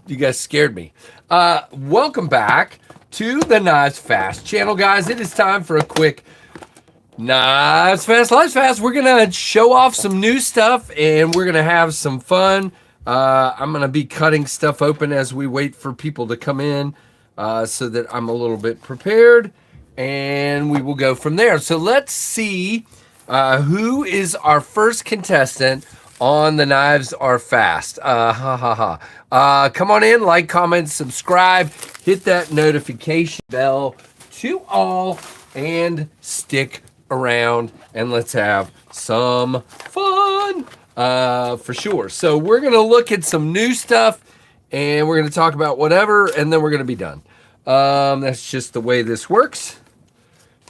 You guys scared me. Welcome back to the Knives Fast channel, guys. It is time for a quick Knives Fast Lives Fast. We're gonna show off some new stuff and we're gonna have some fun. I'm gonna be cutting stuff open as we wait for people to come in, so that I'm a little bit prepared, and we will go from there. So let's see who is our first contestant on the Knives Are Fast. Come on in, like, comment, subscribe, hit that notification bell to all, and stick around, and let's have some fun for sure. So we're gonna look at some new stuff, and we're gonna talk about whatever, and then we're gonna be done. That's just the way this works.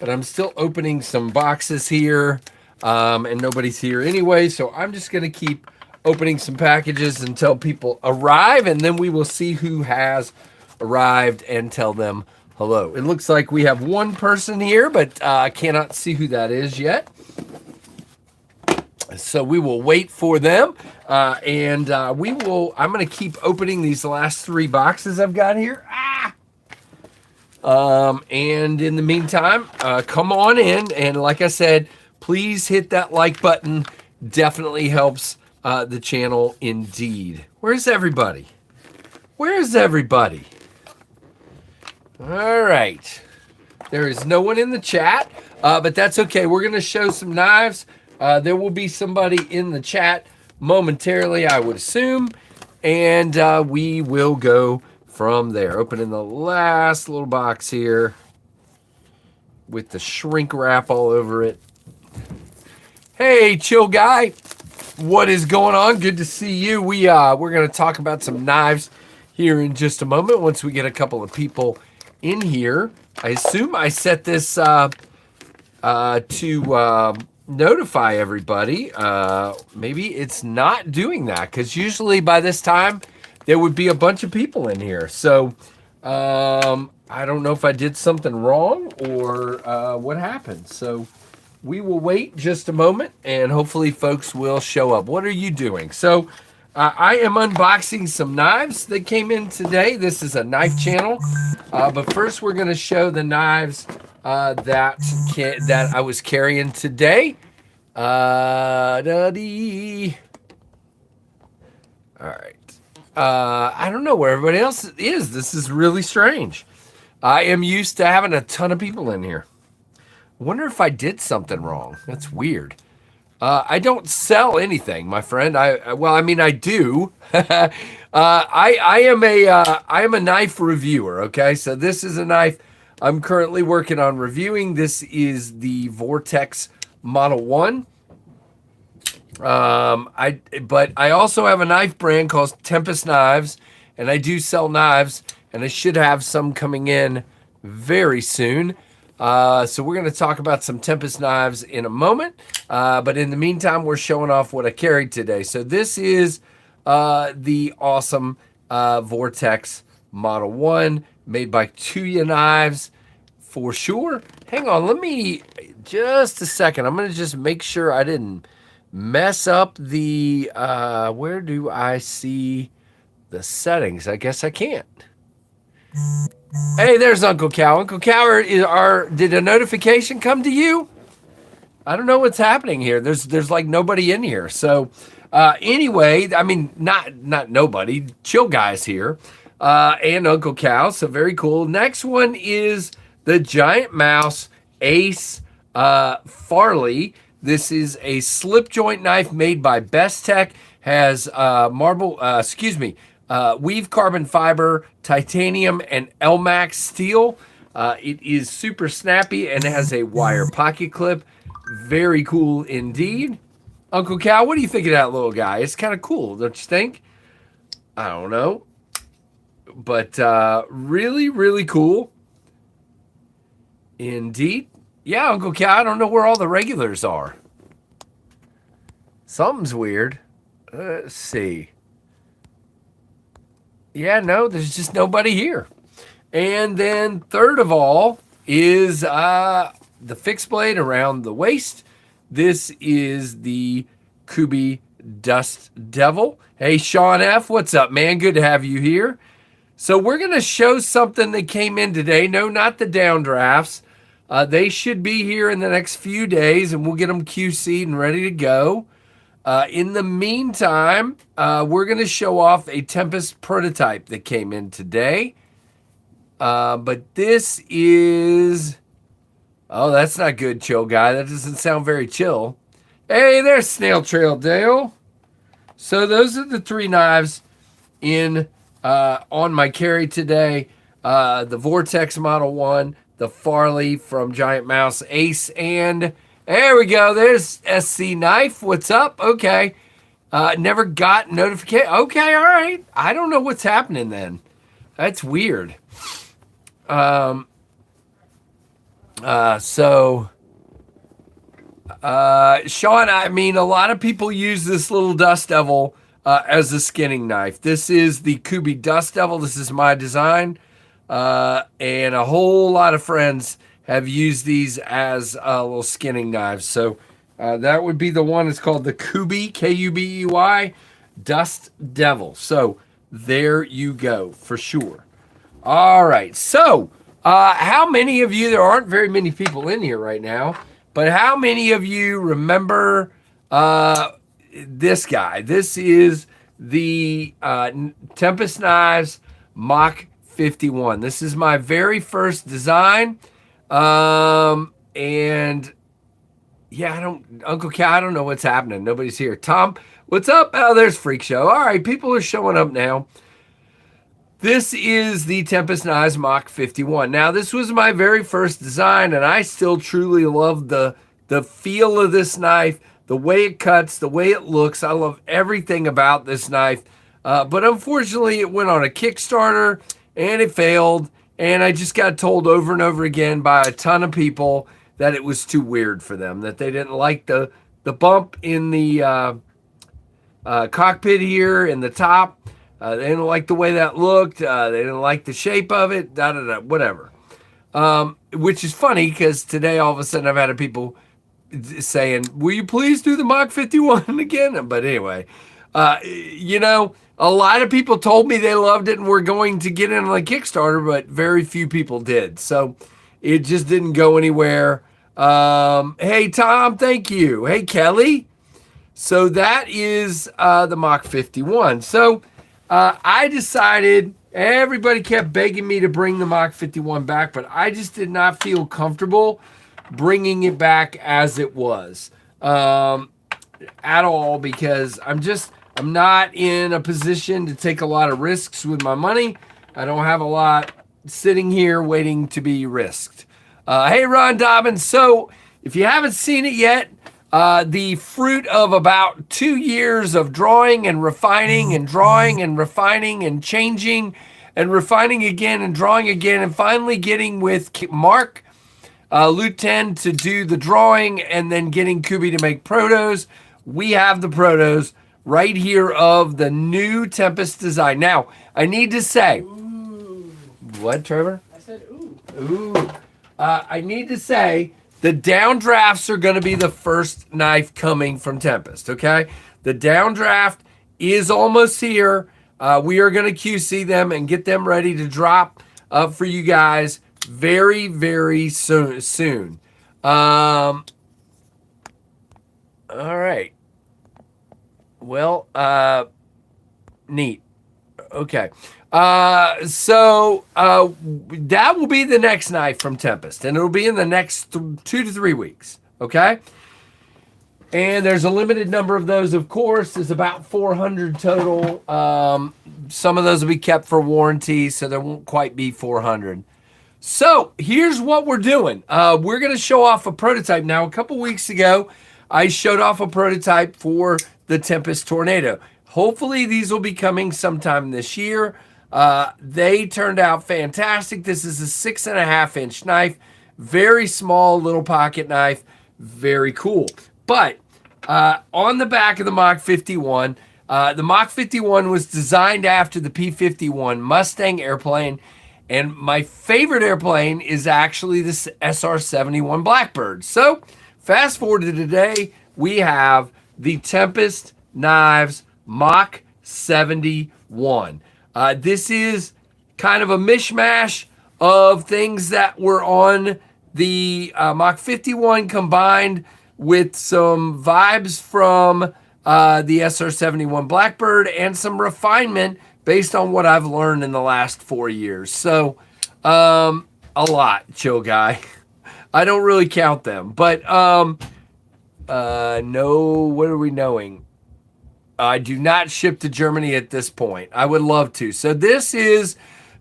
But I'm still opening some boxes here, and nobody's here anyway, so I'm just gonna keep opening some packages until people arrive, and then we will see who has arrived and tell them hello. It looks like we have one person here, but I cannot see who that is yet. So we will wait for them, and I'm going to keep opening these last three boxes I've got here. And in the meantime, come on in, and like I said, please hit that like button. Definitely helps the channel indeed. Where's everybody? Where is everybody? All right. There is no one in the chat, but that's okay. We're going to show some knives. There will be somebody in the chat momentarily, I would assume, and we will go from there. Opening the last little box here with the shrink wrap all over it. Hey, chill guy. What is going on? Good to see you. We're going to talk about some knives here in just a moment once we get a couple of people in here. I assume I set this to notify everybody. Maybe it's not doing that, because usually by this time there would be a bunch of people in here. So I don't know if I did something wrong or what happened. So we will wait just a moment, and hopefully folks will show up. What are you doing? So I am unboxing some knives that came in today. This is a knife channel, but first we're going to show the knives that I was carrying today. All right. I don't know where everybody else is. This is really strange. I am used to having a ton of people in here. I wonder if I did something wrong. That's weird. I don't sell anything, my friend. I do. I am a knife reviewer. Okay, so this is a knife I'm currently working on reviewing. This is the Vortex Model 1. But I also have a knife brand called Tempest Knives, and I do sell knives, and I should have some coming in very soon. So we're going to talk about some Tempest knives in a moment. But in the meantime, we're showing off what I carried today. So this is the awesome Vortex Model 1 made by Tuya Knives for sure. Hang on, let me just a second. I'm going to just make sure I didn't mess up the, where do I see the settings? I guess I can't. Hey, there's Uncle Cow. Uncle Cow, did a notification come to you? I don't know what's happening here. There's like nobody in here. So anyway, I mean, not nobody. Chill guys here, and Uncle Cow. So very cool. Next one is the Giant Mouse Ace Farley. This is a slip joint knife made by Best Tech. Has weave carbon fiber, titanium, and Elmax steel. It is super snappy and has a wire pocket clip. Very cool indeed. Uncle Cal, what do you think of that little guy? It's kind of cool, don't you think? I don't know. But really, really cool indeed. Yeah, Uncle Cal, I don't know where all the regulars are. Something's weird. Let's see. Yeah, no, there's just nobody here. And then third of all is the fixed blade around the waist. This is the Kubi Dust Devil. Hey, Sean F., what's up, man? Good to have you here. So we're going to show something that came in today. No, not the downdrafts. They should be here in the next few days, and we'll get them QC'd and ready to go. In the meantime, we're going to show off a Tempest prototype that came in today. But this is... Oh, that's not good, chill guy. That doesn't sound very chill. Hey, there's Snail Trail Dale. So those are the 3 knives in on my carry today. The Vortex Model 1, the Farley from Giant Mouse Ace, and there we go. There's SC Knife. What's up? Okay. Never got notification. Okay, all right. I don't know what's happening then. That's weird. Sean, I mean, a lot of people use this little Dust Devil as a skinning knife. This is the Kubi Dust Devil. This is my design. And a whole lot of friends have used these as little skinning knives. So that would be the one. It's called the Kubi, Kubey, Dust Devil. So there you go, for sure. All right. So how many of you, there aren't very many people in here right now, but how many of you remember this guy? This is the Tempest Knives Mach 51. This is my very first design. And yeah, Uncle Cal, I don't know what's happening. Nobody's here. Tom, what's up? Oh, there's Freak Show. All right, people are showing up now. This is the Tempest Knives Mach 51. Now, this was my very first design, and I still truly love the feel of this knife, the way it cuts, the way it looks. I love everything about this knife. But unfortunately, it went on a Kickstarter, and it failed. And I just got told over and over again by a ton of people that it was too weird for them, that they didn't like the bump in the cockpit here in the top. They didn't like the way that looked. They didn't like the shape of it, whatever. Which is funny because today all of a sudden I've had people saying, will you please do the Mach 51 again? But anyway, you know, a lot of people told me they loved it and were going to get in on a Kickstarter, but very few people did. So it just didn't go anywhere. Hey, Tom, thank you. Hey, Kelly. So that is the Mach 51. So I decided, everybody kept begging me to bring the Mach 51 back, but I just did not feel comfortable bringing it back as it was at all, because I'm not in a position to take a lot of risks with my money. I don't have a lot sitting here waiting to be risked. Hey, Ron Dobbins. So if you haven't seen it yet, the fruit of about 2 years of drawing and refining and drawing and refining and changing and refining again and drawing again, and finally getting with Mark Luten to do the drawing, and then getting Kubi to make protos. We have the protos right here of the new Tempest design. Now, I need to say, ooh. What, Trevor? I said ooh. Ooh. I need to say, the downdrafts are going to be the first knife coming from Tempest, okay? The downdraft is almost here. We are going to QC them and get them ready to drop for you guys very, very soon. All right. Well, neat. Okay. So that will be the next knife from Tempest, and it'll be in the next 2 to 3 weeks. Okay. And there's a limited number of those, of course. There's about 400 total. Some of those will be kept for warranty, so there won't quite be 400. So here's what we're doing. We're going to show off a prototype. Now, a couple weeks ago, I showed off a prototype for the Tempest Tornado. Hopefully, these will be coming sometime this year. They turned out fantastic. This is a 6.5-inch knife. Very small little pocket knife. Very cool. But on the back of the Mach 51, the Mach 51 was designed after the P-51 Mustang airplane. And my favorite airplane is actually this SR-71 Blackbird. So fast forward to today, we have the Tempest Knives Mach 71. This is kind of a mishmash of things that were on the Mach 51 combined with some vibes from the SR71 Blackbird and some refinement based on what I've learned in the last 4 years. So a lot, chill guy. I don't really count them, but no, what are we knowing? I do not ship to Germany at this point. I would love to. So this is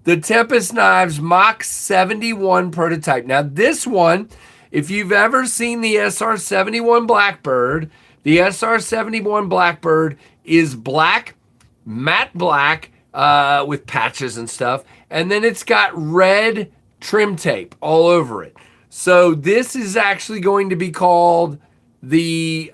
the Tempest Knives Mach 71 prototype. Now this one, if you've ever seen the SR71 Blackbird, the SR71 Blackbird is black, matte black, with patches and stuff. And then it's got red trim tape all over it. So this is actually going to be called the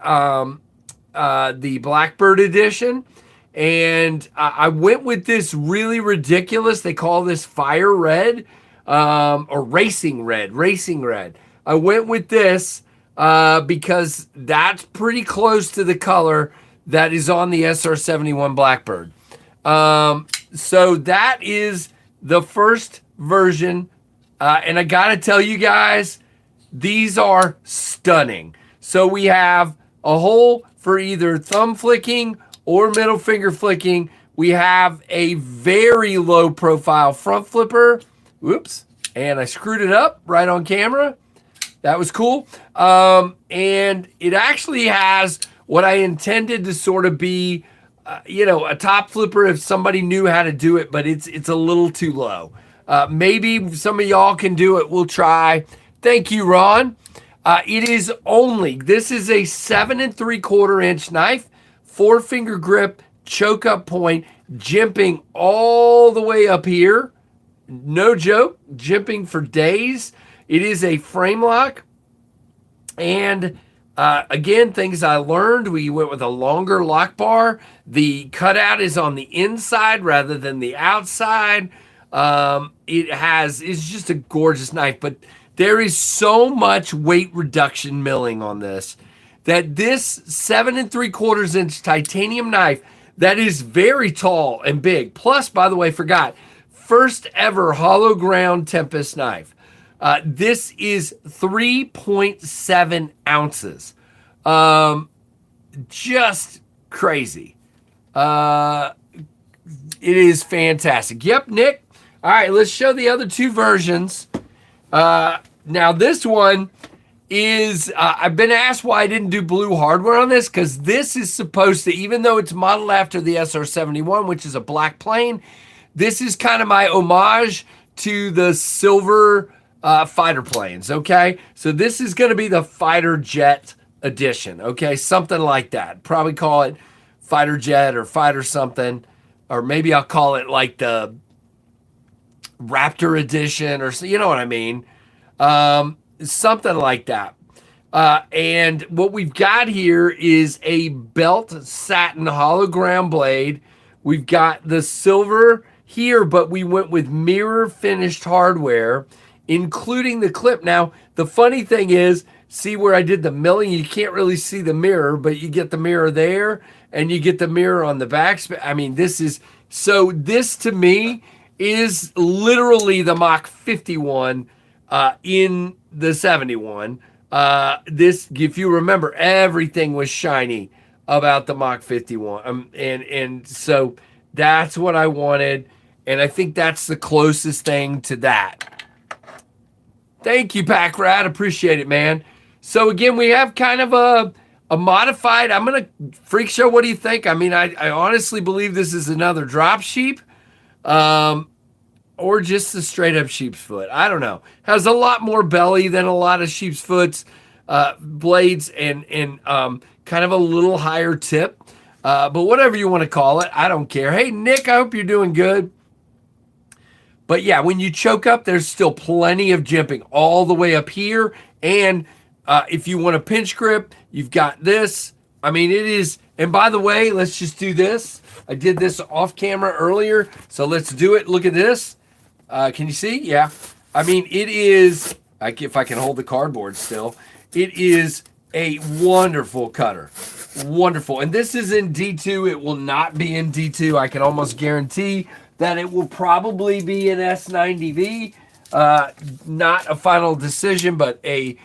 Blackbird edition. And I went with this really ridiculous, they call this fire red, or racing red. I went with this because that's pretty close to the color that is on the SR71 Blackbird. So that is the first version. And I gotta tell you guys, these are stunning. So we have a hole for either thumb flicking or middle finger flicking. We have a very low profile front flipper. Whoops. And I screwed it up right on camera. That was cool. And it actually has what I intended to sort of be, a top flipper if somebody knew how to do it, but it's a little too low. Maybe some of y'all can do it. We'll try. Thank you, Ron. This is a 7 3/4 inch knife, 4-finger grip, choke up point, jimping all the way up here. No joke, jimping for days. It is a frame lock. And again, things I learned, we went with a longer lock bar. The cutout is on the inside rather than the outside. It's just a gorgeous knife, but there is so much weight reduction milling on this that this 7 3/4 inch titanium knife that is very tall and big. Plus, by the way, forgot, first ever hollow ground Tempest knife. This is 3.7 ounces. Just crazy. It is fantastic. Yep, Nick. All right, let's show the other two versions. Now this one is, I've been asked why I didn't do blue hardware on this, because this is supposed to, even though it's modeled after the SR71, which is a black plane, this is kind of my homage to the silver fighter planes, okay? So this is going to be the fighter jet edition, okay? Something like that. Probably call it fighter jet or fighter something, or maybe I'll call it like the Raptor edition, or you know what I mean? Something like that. And what we've got here is a belt satin hologram blade. We've got the silver here, but we went with mirror finished hardware, including the clip. Now, the funny thing is, see where I did the milling? You can't really see the mirror, but you get the mirror there, and you get the mirror on the back. I mean, this to me is literally the Mach 51 in the 71. This, if you remember, everything was shiny about the Mach 51. And so that's what I wanted. And I think that's the closest thing to that. Thank you, Pack Rat. Appreciate it, man. So again, we have kind of a modified, I'm going to freak show. What do you think? I mean, I honestly believe this is another drop sheep. Or just the straight up sheep's foot. I don't know. Has a lot more belly than a lot of sheep's foot's blades, and kind of a little higher tip. But whatever you want to call it, I don't care. Hey, Nick, I hope you're doing good. But yeah, when you choke up, there's still plenty of jimping all the way up here. And if you want a pinch grip, you've got this. I mean, it is. And by the way, let's just do this. I did this off camera earlier, so let's do it. Look at this. Can you see? Yeah. I mean, it is, if I can hold the cardboard still, it is a wonderful cutter. Wonderful. And this is in D2. It will not be in D2. I can almost guarantee that it will probably be an S90V. Not a final decision, but a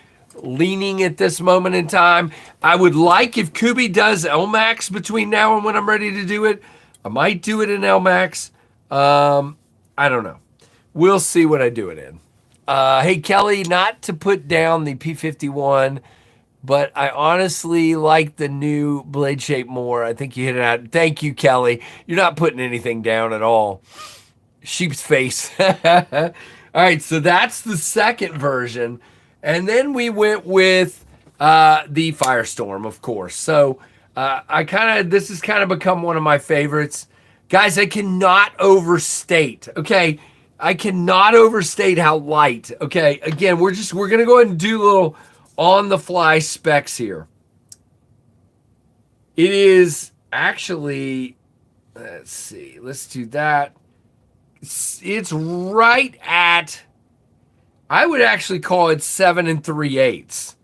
leaning at this moment in time. I would like if Kubi does LMAX between now and when I'm ready to do it. I might do it in LMAX. I don't know. We'll see what I do it in. Hey, Kelly, not to put down the P51, but I honestly like the new blade shape more. I think you hit it out. Thank you, Kelly. You're not putting anything down at all. Sheep's face. All right, so that's the second version. And then we went with the Firestorm, of course. So this has kind of become one of my favorites. Guys, I cannot overstate, okay? I cannot overstate how light, okay? Again, we're going to go ahead and do a little on-the-fly specs here. It is actually, let's see, let's do that. It's right at, I would actually call it 7 3/8.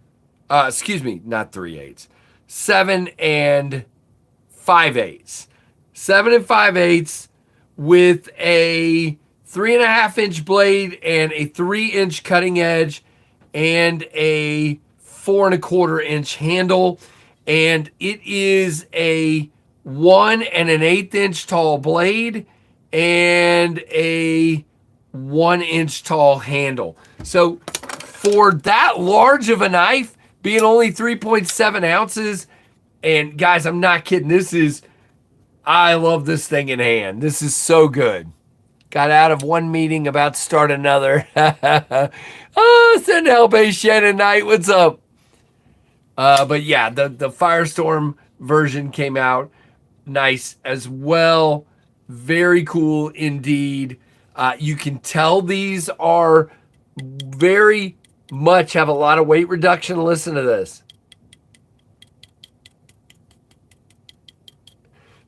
Excuse me, not 3/8. 7 5/8. 7 5/8 with a 3.5-inch blade and a 3-inch cutting edge and a 4 1/4-inch handle. And it is a 1 1/8 inch tall blade and a 1-inch tall handle. So for that large of a knife, being only 3.7 ounces, and guys, I'm not kidding. I love this thing in hand. This is so good. Got out of one meeting, about to start another. Oh, send help, Shannon Knight. What's up? But yeah, the Firestorm version came out nice as well. Very cool indeed. You can tell these are very much have a lot of weight reduction. Listen to this.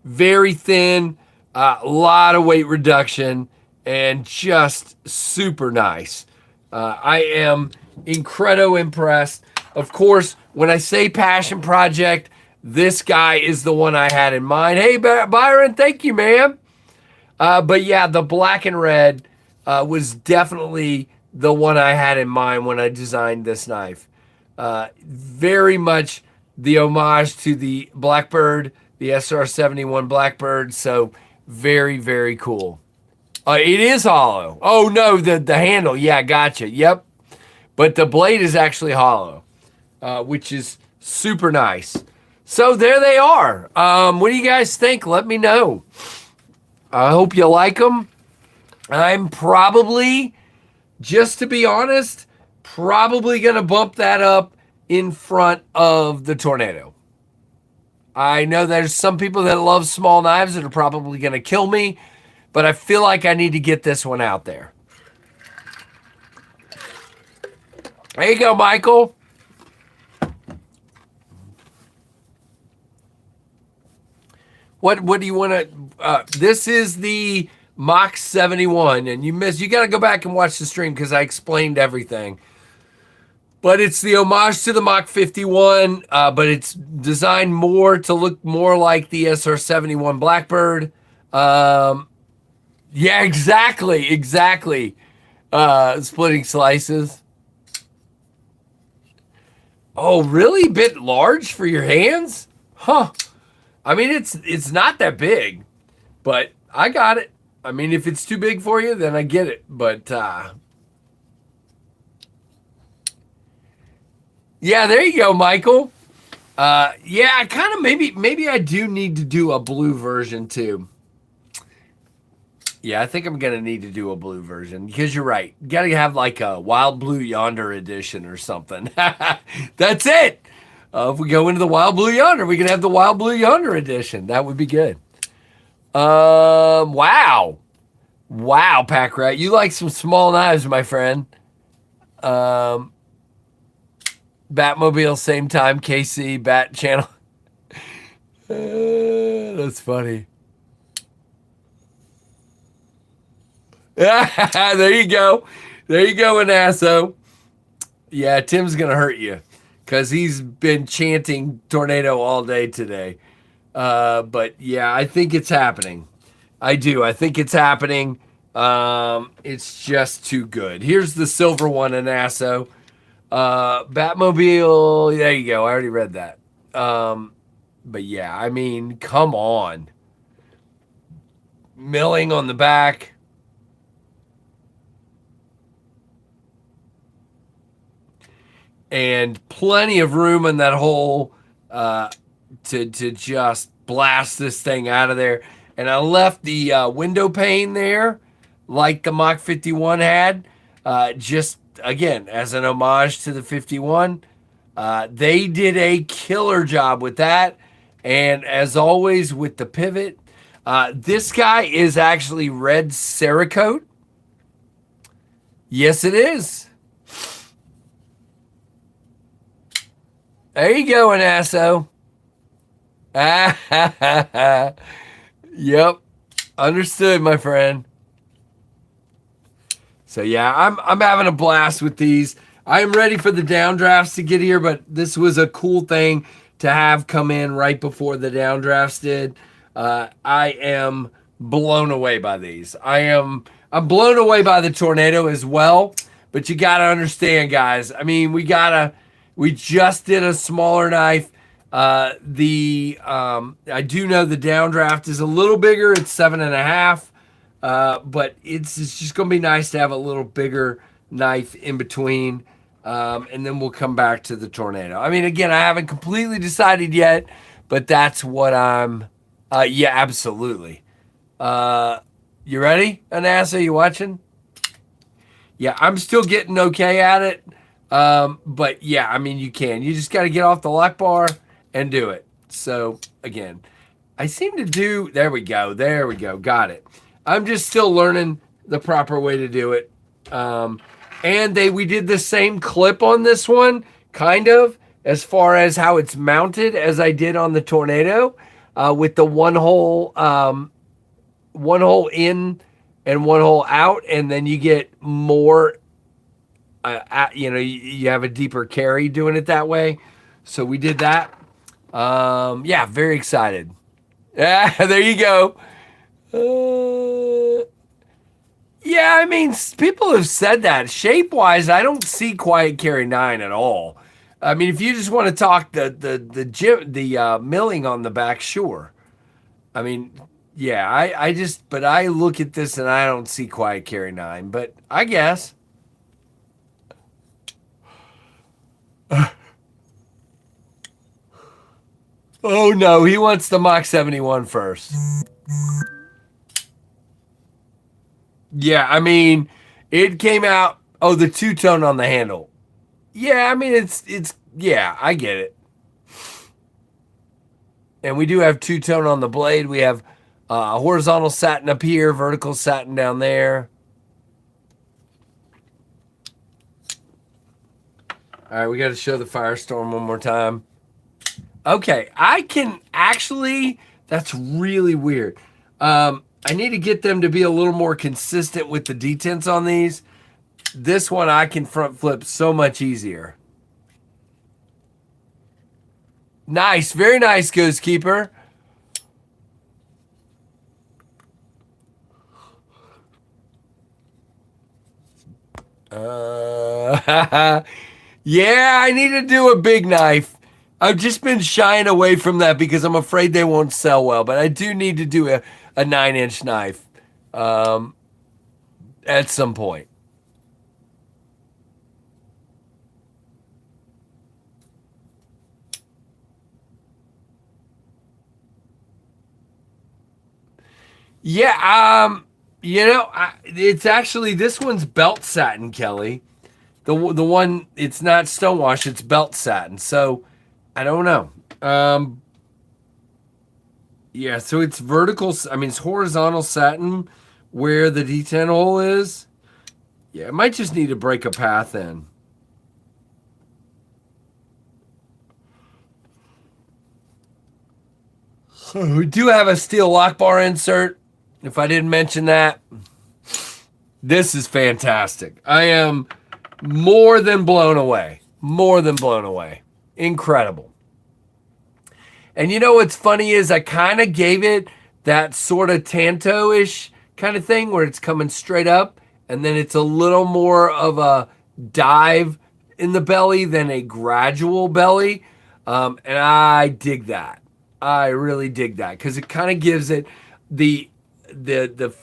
Very thin, a lot of weight reduction, and just super nice. I am incredible impressed. Of course, when I say passion project, this guy is the one I had in mind. Hey, Byron, thank you, ma'am. But yeah, the black and red was definitely the one I had in mind when I designed this knife. Very much the homage to the Blackbird, the SR-71 Blackbird. So very, very cool. It is hollow. Oh, no, the handle. Yeah, gotcha. Yep. But the blade is actually hollow, which is super nice. So there they are. What do you guys think? Let me know. I hope you like them. I'm probably, just to be honest, probably going to bump that up in front of the Tornado. I know there's some people that love small knives that are probably going to kill me, but I feel like I need to get this one out there. There you go, Michael. What do you want to, this is the Mach 71, and you got to go back and watch the stream because I explained everything. But it's the homage to the Mach 51, but it's designed more to look more like the SR-71 Blackbird. Yeah, exactly. Splitting slices. Oh, really? Bit large for your hands? Huh. I mean, it's not that big, but I got it. I mean, if it's too big for you, then I get it. But, yeah, there you go, Michael. Yeah, I kind of maybe I do need to do a blue version too. Yeah, I think I'm going to need to do a blue version because you're right. You got to have like a Wild Blue Yonder edition or something. That's it. If we go into the Wild Blue Yonder, we can have the Wild Blue Yonder edition. That would be good. Wow, Pack Rat. You like some small knives, my friend. Batmobile, same time, KC, Bat Channel. That's funny. There you go. There you go, Anasso. Yeah, Tim's going to hurt you. because he's been chanting tornado all day today. But yeah, I think it's happening. I do. I think it's happening. It's just too good. Here's the silver one in Asso. Batmobile. There you go. I already read that. But yeah, I mean, come on. Milling on the back. And plenty of room in that hole to just blast this thing out of there. And I left the window pane there like the Mach 51 had, just, again, as an homage to the 51. They did a killer job with that. And as always with the pivot, this guy is actually red Cerakote. Yes, it is. There you go, Anasso. Yep. Understood, my friend. So yeah, I'm having a blast with these. I'm ready for the downdrafts to get here, but this was a cool thing to have come in right before the downdrafts did. I am blown away by these. I'm blown away by the tornado as well, but you got to understand, guys. I mean, we just did a smaller knife. I do know the downdraft is a little bigger. It's 7.5, but it's just going to be nice to have a little bigger knife in between. And then we'll come back to the tornado. I mean, again, I haven't completely decided yet, but that's what I'm, yeah, absolutely. You ready, Anassa? You watching? Yeah, I'm still getting okay at it. But yeah, I mean, you just got to get off the lock bar and do it. So again, I seem to do, there we go. Got it. I'm just still learning the proper way to do it. And we did the same clip on this one, kind of, as far as how it's mounted as I did on the tornado, with the one hole in and one hole out. And then you get more, you have a deeper carry doing it that way. So we did that. Yeah, very excited. Yeah, there you go. Yeah, I mean, people have said that. Shape-wise, I don't see Quiet Carry 9 at all. I mean, if you just want to talk the milling on the back, sure. I mean, yeah, but I look at this and I don't see Quiet Carry 9, but I guess. Oh no, he wants the Mach 71 first. Yeah, I mean, it came out, oh, the two-tone on the handle. Yeah, I mean, it's yeah, I get it. And we do have two-tone on the blade. We have horizontal satin up here, vertical satin down there. All right, we got to show the Firestorm one more time. Okay, I can actually, that's really weird. I need to get them to be a little more consistent with the detents on these. This one I can front flip so much easier. Nice, very nice, Ghostkeeper. Yeah, I need to do a big knife. I've just been shying away from that because I'm afraid they won't sell well. But I do need to do a 9-inch knife at some point. Yeah, it's actually, this one's belt satin, Kelly. The one, it's not stonewash, it's belt satin. So I don't know. Yeah, so it's vertical. I mean, it's horizontal satin where the detent hole is. Yeah, it might just need to break a path in. So we do have a steel lock bar insert. If I didn't mention that, this is fantastic. I am more than blown away. More than blown away. Incredible. And you know what's funny is I kind of gave it that sort of Tanto-ish kind of thing where it's coming straight up and then it's a little more of a dive in the belly than a gradual belly. And I dig that. I really dig that because it kind of gives it the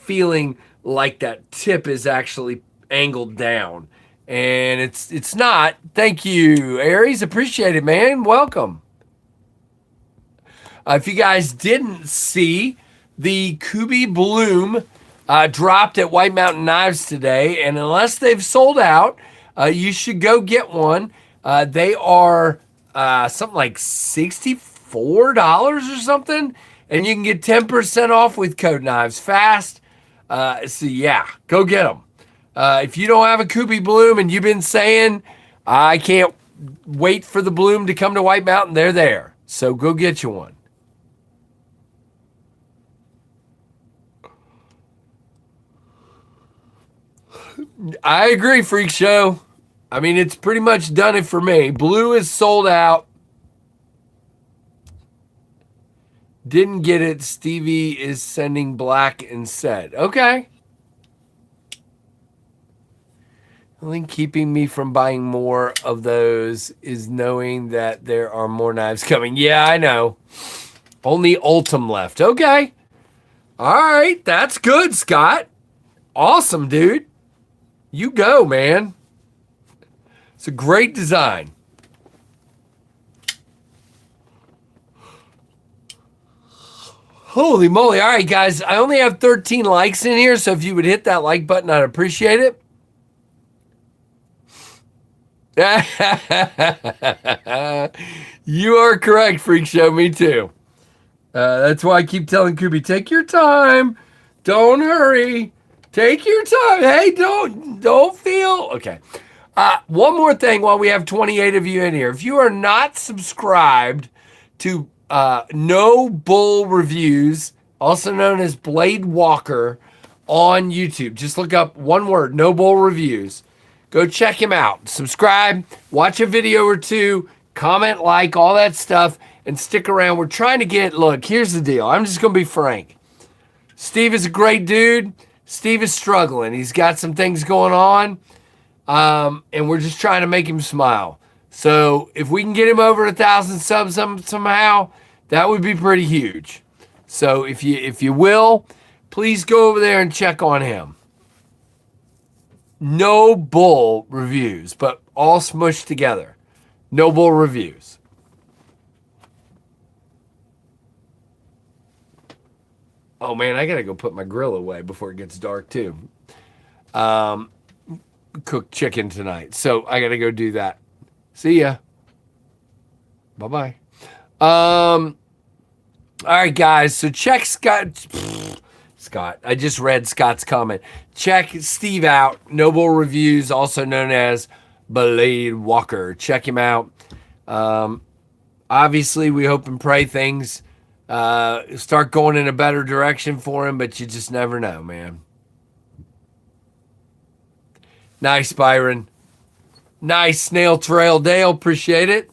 feeling like that tip is actually angled down. And it's not. Thank you, Aries. Appreciate it, man. Welcome. If you guys didn't see, the Kubi Bloom dropped at White Mountain Knives today, and unless they've sold out, you should go get one. They are something like $64 or something, and you can get 10% off with code KnivesFAST. So yeah, go get them. If you don't have a Kubi Bloom and you've been saying, I can't wait for the Bloom to come to White Mountain, they're there. So go get you one. I agree, Freak Show. I mean, it's pretty much done it for me. Blue is sold out. Didn't get it. Stevie is sending black instead. Okay. I think keeping me from buying more of those is knowing that there are more knives coming. Yeah, I know. Only Ultim left. Okay. All right. That's good, Scott. Awesome, dude. You go, man. It's a great design. Holy moly. All right, guys. I only have 13 likes in here, so if you would hit that like button, I'd appreciate it. You are correct, Freak Show. Me too. That's why I keep telling Kubi, take your time. Don't hurry. Take your time. Hey, don't feel. Okay. One more thing while we have 28 of you in here. If you are not subscribed to No Bull Reviews, also known as Blade Walker, on YouTube, just look up one word, No Bull Reviews. Go check him out. Subscribe, watch a video or two, comment, like, all that stuff, and stick around. We're trying to get, look, here's the deal. I'm just going to be frank. Steve is a great dude. Steve is struggling. He's got some things going on, and we're just trying to make him smile. So if we can get him over 1,000 subs somehow, that would be pretty huge. So if you will, please go over there and check on him. No Bull Reviews, but all smushed together. No Bull Reviews. Oh man, I gotta go put my grill away before it gets dark too. Cook chicken tonight, so I gotta go do that. See ya. Bye-bye. All right, guys. So check Scott. I just read Scott's comment. Check Steve out. No Bull Reviews, also known as Blade Walker. Check him out. Obviously, we hope and pray things start going in a better direction for him, but you just never know, man. Nice, Byron. Nice, Snail Trail Dale. Appreciate it.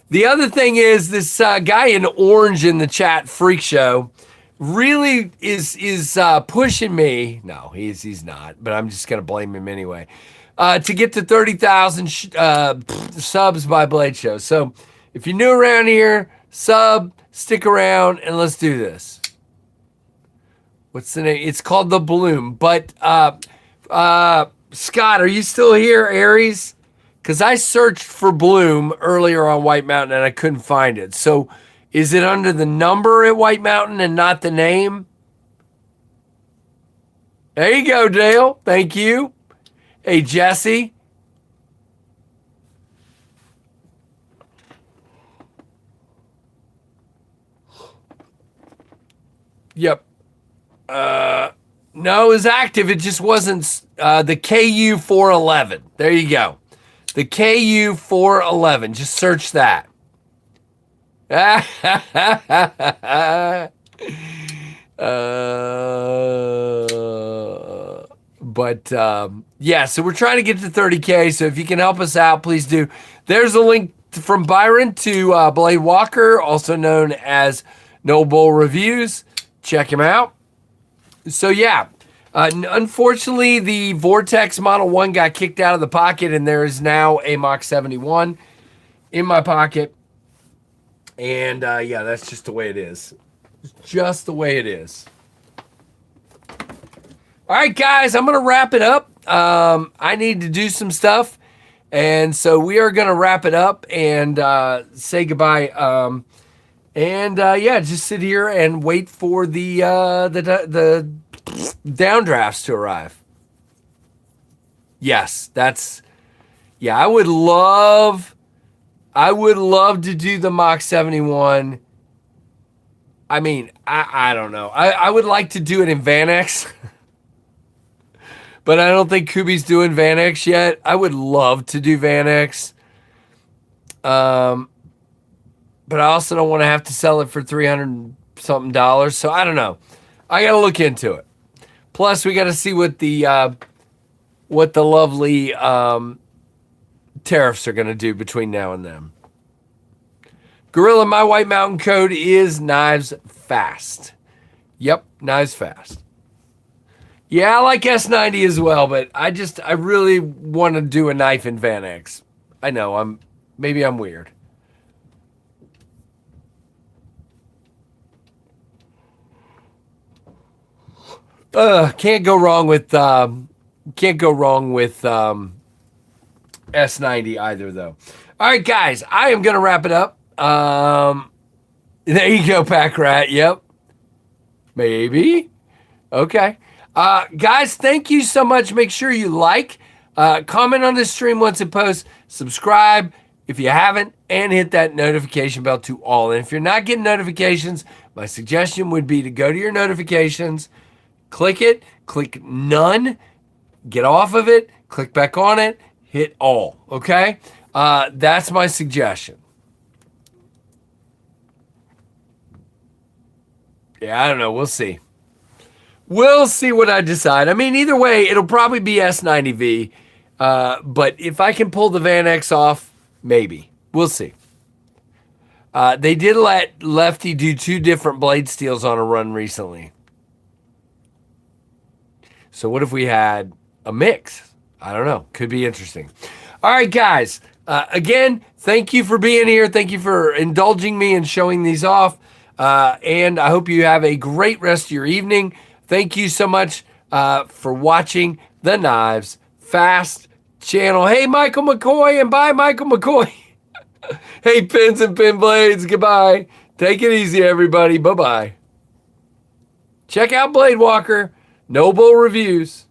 The other thing is this guy in orange in the chat, Freak Show, really is pushing me. No, he's not, but I'm just going to blame him anyway. To get to 30,000 subs by Blade Show. So if you're new around here, sub, stick around, and let's do this. What's the name? It's called The Bloom. But Scott, are you still here, Aries? Because I searched for Bloom earlier on White Mountain and I couldn't find it. So is it under the number at White Mountain and not the name? There you go, Dale. Thank you. Hey, Jesse. Yep. No, it was active. It just wasn't the KU411. There you go. The KU411. Just search that. Yeah, so we're trying to get to 30K. So if you can help us out, please do. There's a link from Byron to Blade Walker, also known as Noble Reviews. Check him out. So yeah, unfortunately, the Vortex Model 1 got kicked out of the pocket, and there is now a Mach 71 in my pocket. And yeah, that's just the way it is. Just the way it is. All right, guys, I'm going to wrap it up. I need to do some stuff. And so we are going to wrap it up and say goodbye. Yeah, just sit here and wait for the downdrafts to arrive. Yes, that's, yeah, I would love to do the Mach 71. I mean, I don't know. I would like to do it in VanX, but I don't think Kubi's doing VanX yet. I would love to do VanX. But I also don't want to have to sell it for $300 something. So I don't know. I got to look into it. Plus, we got to see what the lovely tariffs are going to do between now and then. Gorilla, my White Mountain code is KnivesFAST. Yep, KnivesFAST. Yeah, I like S90 as well, but I really want to do a knife in VanX. I know, maybe I'm weird. Can't go wrong with S90 either, though. All right, guys, I am gonna wrap it up. There you go, Pack Rat. Yep, maybe. Okay, guys, thank you so much. Make sure you like, comment on this stream once it posts, subscribe if you haven't, and hit that notification bell to all. And if you're not getting notifications, my suggestion would be to go to your notifications. Click it, click none, get off of it, click back on it, hit all, okay? That's my suggestion. Yeah, I don't know. We'll see. We'll see what I decide. I mean, either way, it'll probably be S90V. But if I can pull the VanX off, maybe. We'll see. They did let Lefty do 2 different blade steels on a run recently. So what if we had a mix? I don't know. Could be interesting. All right, guys. Again, thank you for being here. Thank you for indulging me and showing these off. And I hope you have a great rest of your evening. Thank you so much for watching the Knives Fast channel. Hey, Michael McCoy, and bye, Michael McCoy. Hey, pins and pin blades. Goodbye. Take it easy, everybody. Bye-bye. Check out Blade Walker. Noble Reviews.